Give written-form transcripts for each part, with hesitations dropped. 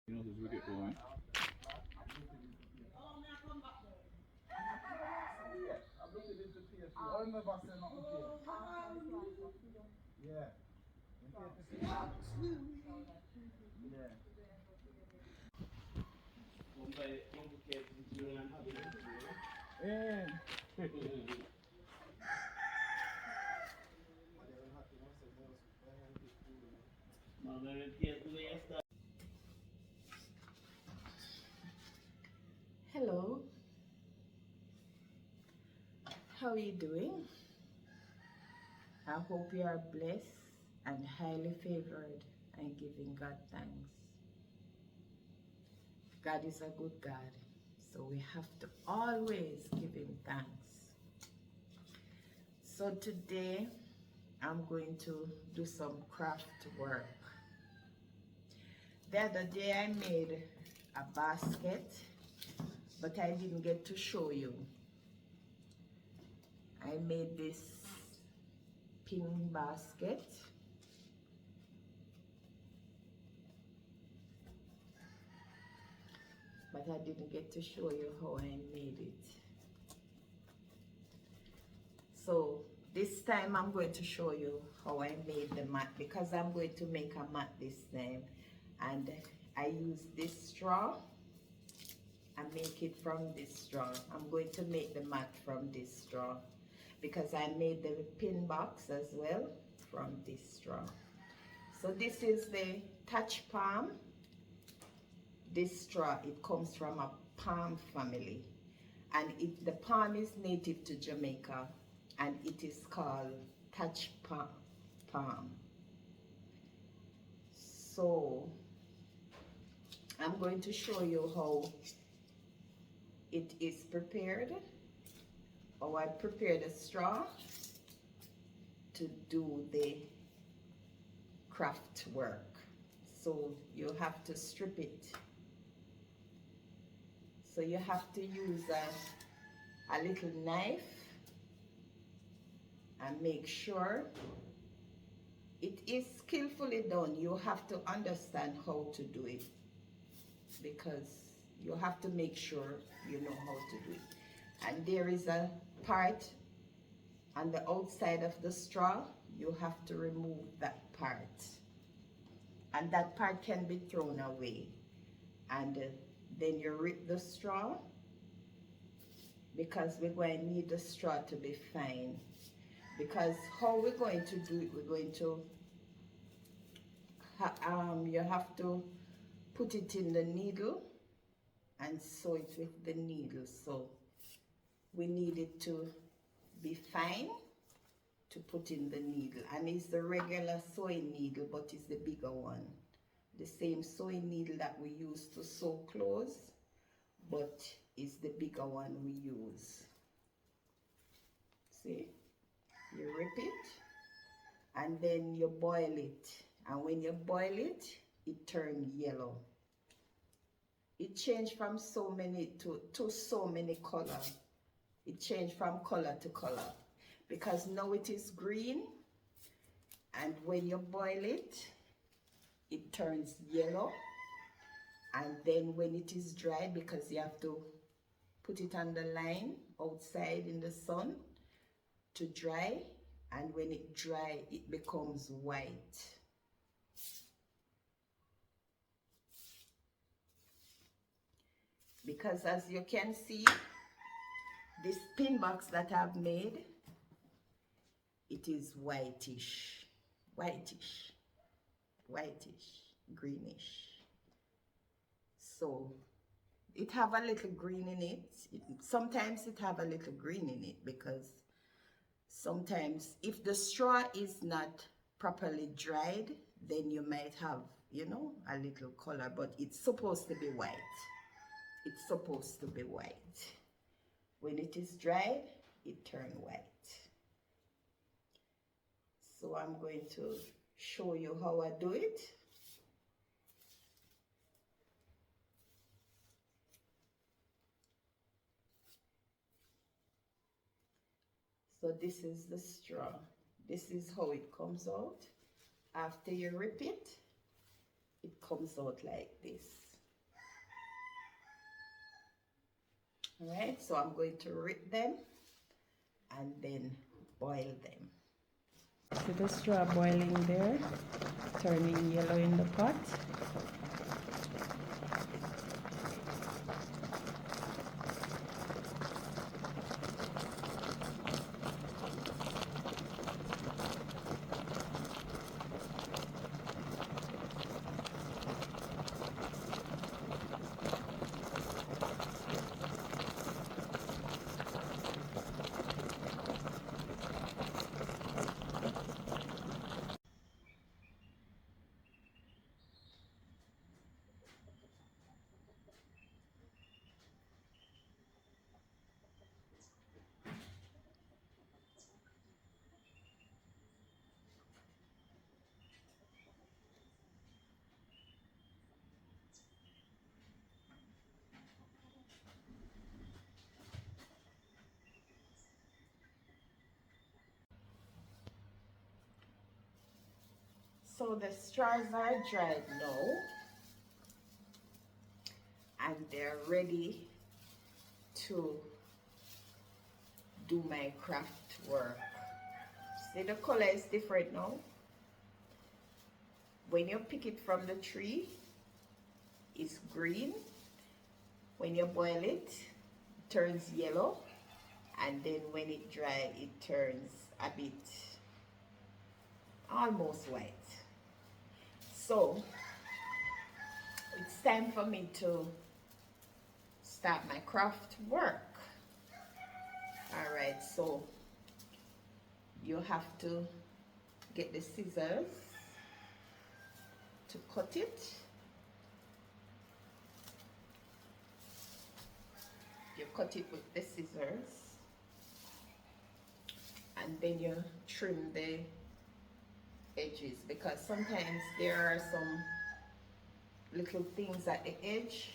You know, as we get going. I'm looking into PSU. I never said nothing to you. Yeah. Yeah. Yeah. Hello, how are you doing? I hope you are blessed and highly favored and giving God thanks. God is a good God, so we have to always give Him thanks. So today I'm going to do some craft work. The other day I made a basket, but I didn't get to show you. I made this pin basket. But I didn't get to show you how I made it. So this time I'm going to show you how I made the mat, because I'm going to make a mat this time, and I use this straw. I make it from this straw. I'm going to make the mat from this straw because I made the pin box as well from this straw. So this is the thatch palm. This straw, it comes from a palm family, and the palm is native to Jamaica, and it is called thatch palm. So I'm going to show you how it is prepared, how I prepare the straw to do the craft work. So you have to strip it. So you have to use a little knife and make sure it is skillfully done. You have to understand how to do it, because you have to make sure you know how to do it. And there is a part on the outside of the straw. You have to remove that part, and that part can be thrown away. And then you rip the straw, because we're going to need the straw to be fine. Because how we're going to do it, we're going to you have to put it in the needle and sew it with the needle. So we need it to be fine to put in the needle, and it's the regular sewing needle, but it's the bigger one, the same sewing needle that we use to sew clothes, but it's the bigger one we use. See, you rip it and then you boil it, and when you boil it, it turns yellow. It changed from so many to so many colors. It changed from color to color, because now it is green, and when you boil it, it turns yellow. And then when it is dry, because you have to put it on the line outside in the sun to dry, and when it dry, it becomes white. Because as you can see, this pin box that I've made, it is whitish, whitish, whitish, greenish. So it have a little green in it. Sometimes it have a little green in it, because sometimes if the straw is not properly dried, then you might have, you know, a little color, but it's supposed to be white. It's supposed to be white. When it is dried, it turns white. So I'm going to show you how I do it. So this is the straw. This is how it comes out. After you rip it, it comes out like this. All right, so I'm going to rip them and then boil them. See the straw boiling there, turning yellow in the pot. So the straws are dried now, and they're ready to do my craft work. See, the color is different now. When you pick it from the tree, it's green. When you boil it, it turns yellow, and then when it dries, it turns a bit almost white. So it's time for me to start my craft work. All right, so you have to get the scissors to cut it. You cut it with the scissors, and then you trim the edges, because sometimes there are some little things at the edge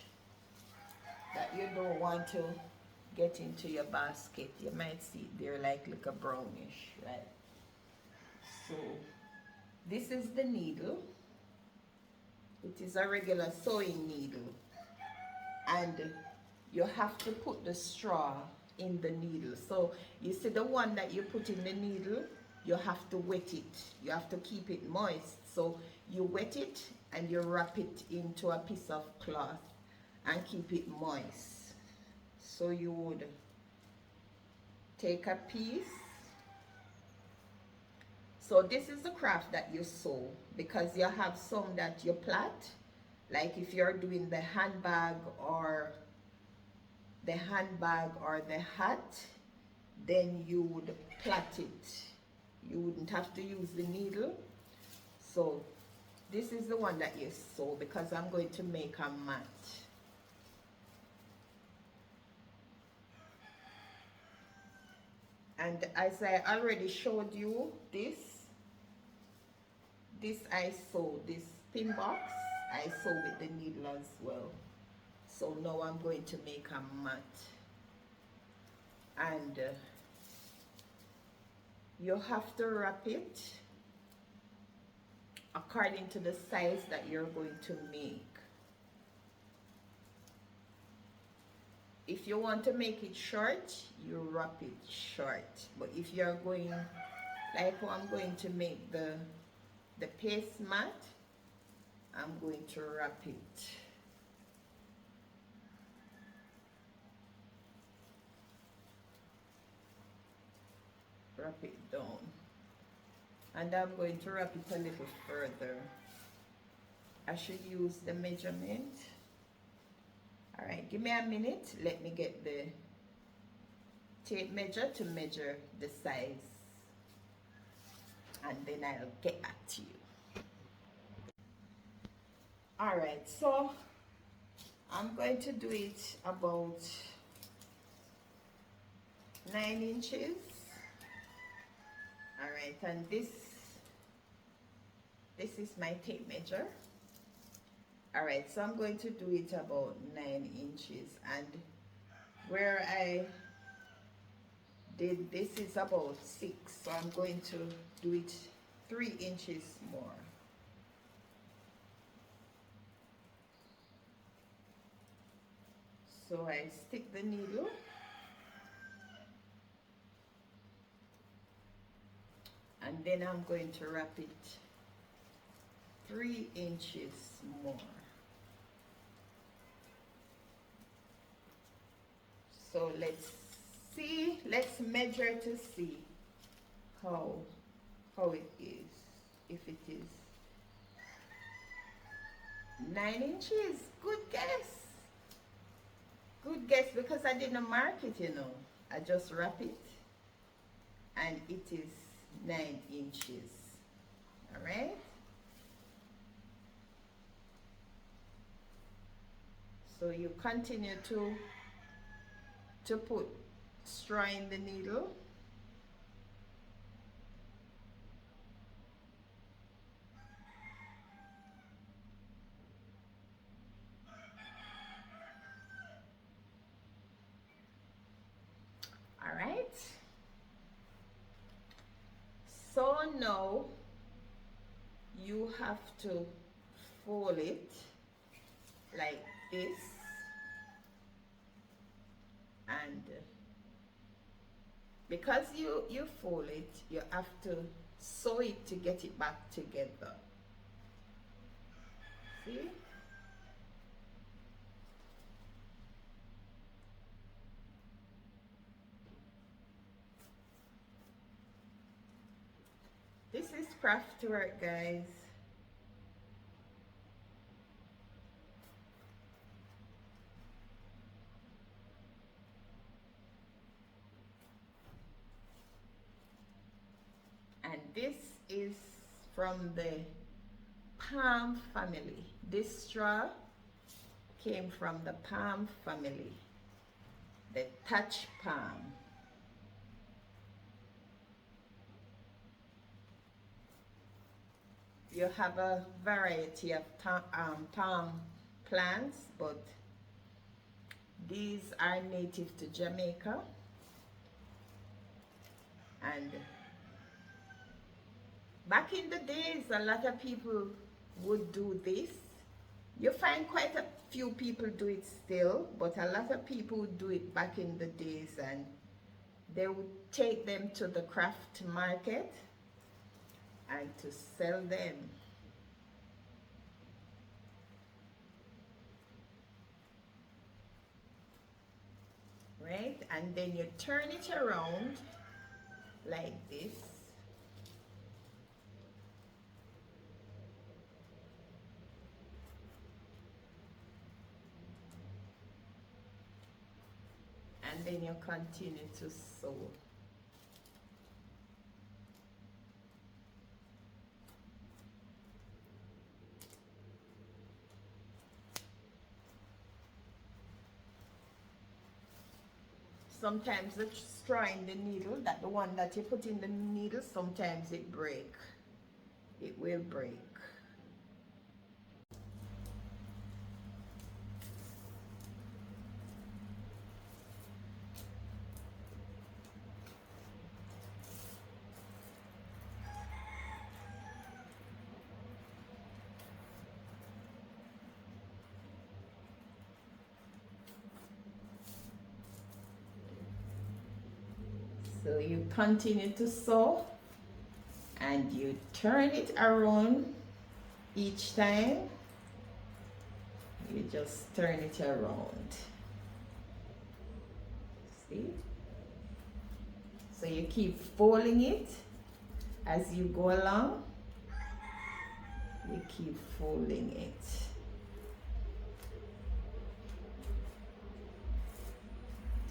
that you don't want to get into your basket. You might see they're like a brownish, right? So this is the needle. It is a regular sewing needle, and you have to put the straw in the needle. So you see the one that you put in the needle, you have to wet it. You have to keep it moist. So you wet it and you wrap it into a piece of cloth and keep it moist. So you would take a piece. So this is the craft that you sew, because you have some that you plait, like if you're doing the handbag or the hat, then you would plait it. You wouldn't have to use the needle. So this is the one that you sew, because I'm going to make a mat. And as I already showed you, this I sew, this pin box I sew with the needle as well. So now I'm going to make a mat, and you have to wrap it according to the size that you're going to make. If you want to make it short, you wrap it short. But if you're going, like how I'm going to make the paste mat, I'm going to wrap it. Wrap it down. And I'm going to wrap it a little further. I should use the measurement. All right, give me a minute. Let me get the tape measure to measure the size, and then I'll get back to you. All right, so I'm going to do it about 9 inches. All right, and this is my tape measure. All right, so I'm going to do it about 9 inches, and where I did this is about 6, so I'm going to do it 3 inches more. So I stick the needle and then I'm going to wrap it 3 inches more. So let's measure to see how it is. If it is 9 inches, good guess. Good guess, because I didn't mark it, you know. I just wrap it and it is 9 inches. All right. So you continue to put straw in the needle. All right. So now you have to fold it like this, and because you fold it, you have to sew it to get it back together. See? This is craft work, guys. And this is from the palm family. This straw came from the palm family, the thatch palm. You have a variety of palm plants, but these are native to Jamaica. And back in the days, a lot of people would do this. You find quite a few people do it still, but a lot of people would do it back in the days, and they would take them to the craft market and to sell them. Right? And then you turn it around like this. And then you continue to sew. Sometimes the straw in the needle, that the one that you put in the needle, sometimes it break. It will break. So you continue to sew and you turn it around each time. You just turn it around. See? So you keep folding it as you go along. You keep folding it.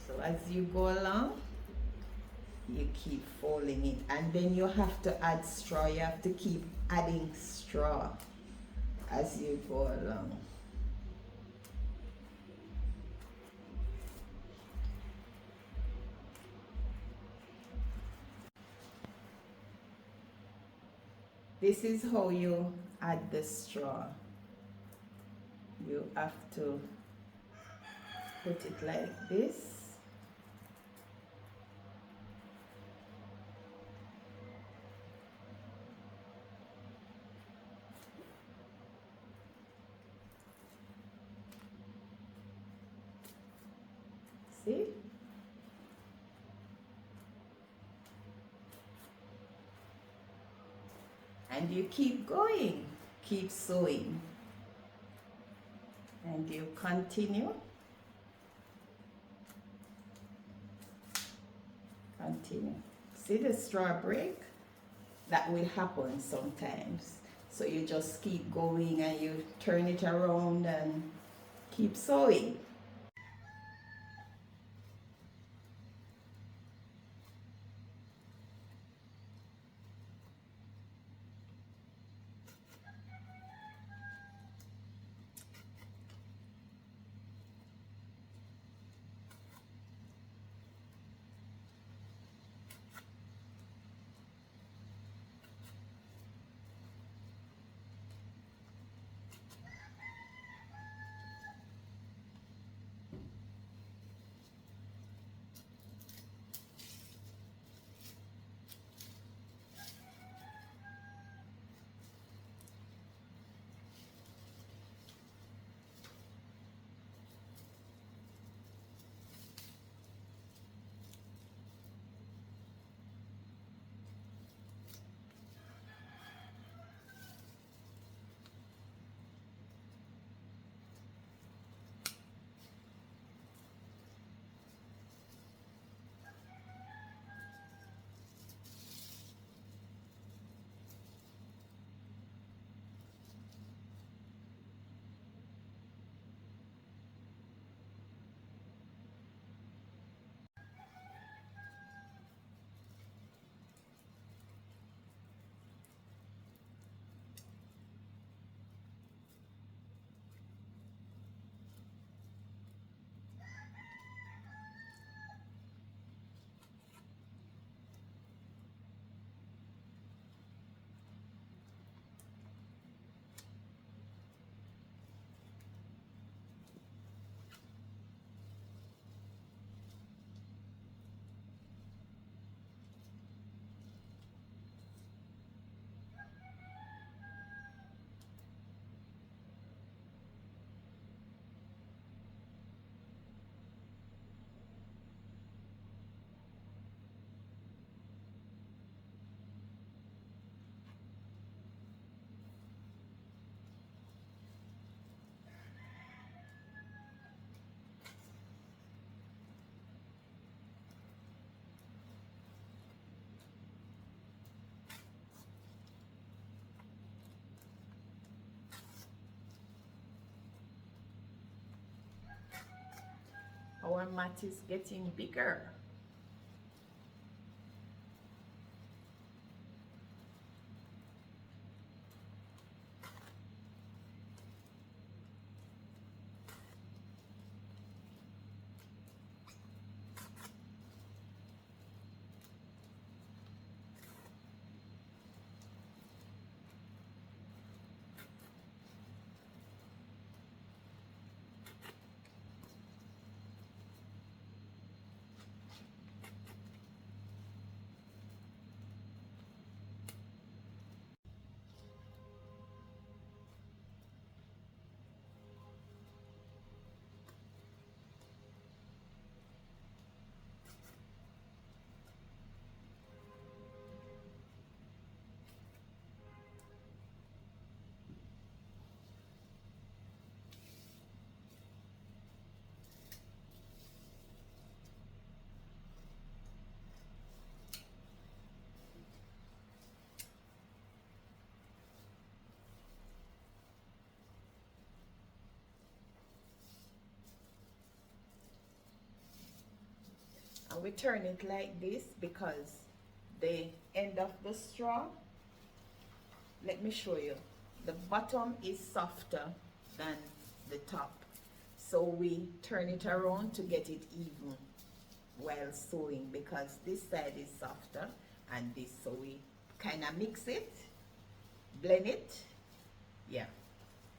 So as you go along, you keep folding it, and then you have to add straw. You have to keep adding straw as you go along. This is how you add the straw. You have to put it like this. And you keep going, keep sewing. And you continue. Continue. See the straw break? That will happen sometimes. So you just keep going and you turn it around and keep sewing. Our mat is getting bigger. And we turn it like this because the end of the straw, let me show you, the bottom is softer than the top, so we turn it around to get it even while sewing, because this side is softer and this, so we kind of mix it, blend it, yeah,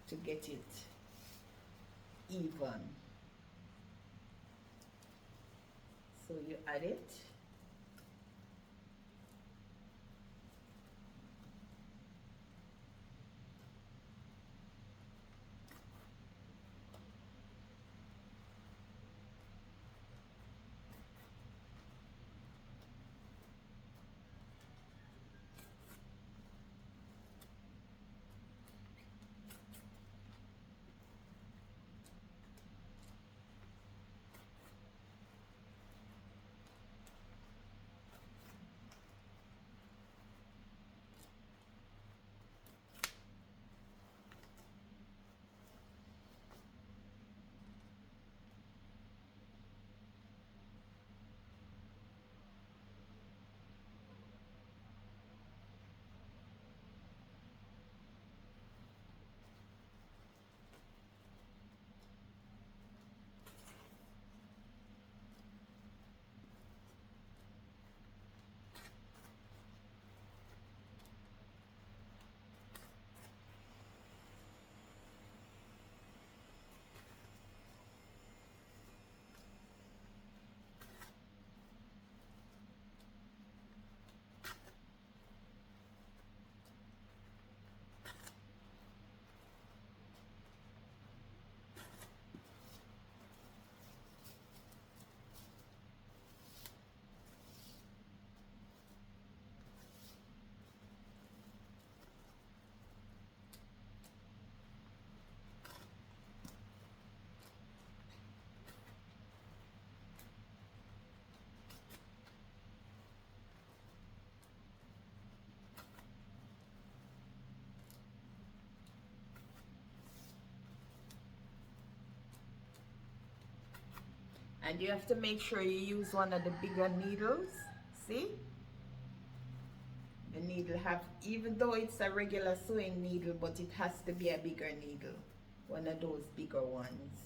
to get it even. So you add it. And you have to make sure you use one of the bigger needles. See? The needle have, even though it's a regular sewing needle, but it has to be a bigger needle. One of those bigger ones.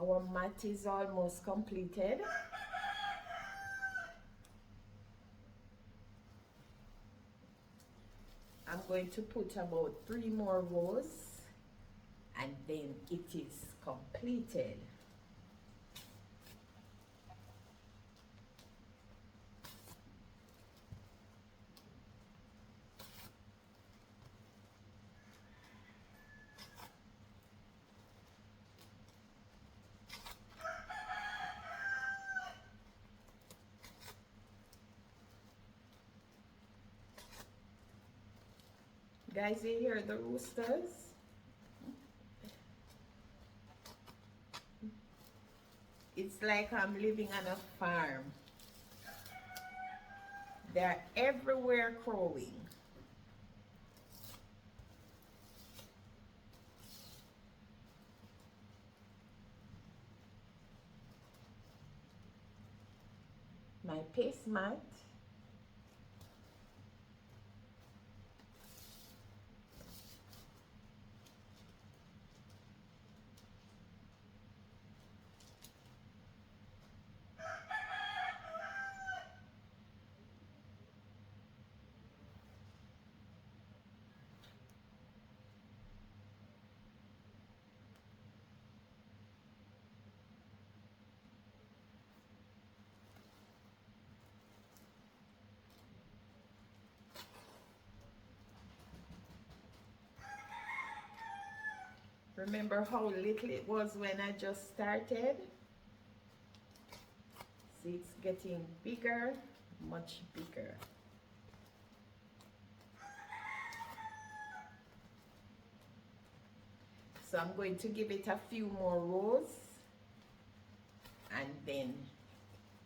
Our mat is almost completed. I'm going to put about 3 more rows and then it is completed. Guys, you hear the roosters? It's like I'm living on a farm. They're everywhere crowing. My paste mat. Remember how little it was when I just started? See, it's getting bigger, much bigger. So I'm going to give it a few more rows and then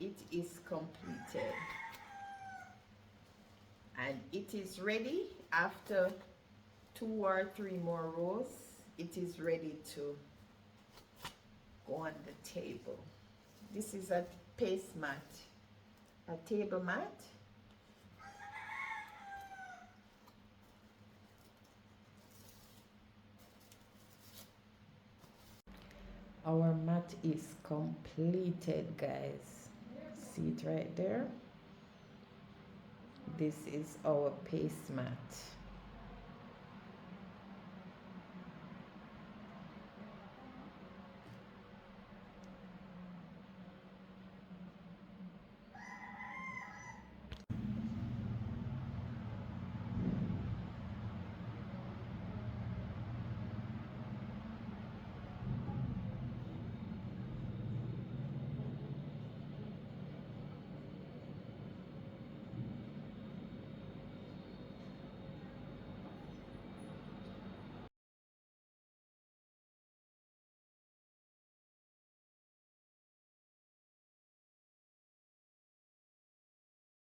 it is completed. And it is ready. after 2 or 3 more rows, it is ready to go on the table. This is a paste mat, a table mat. Our mat is completed, guys. See it right there? This is our paste mat.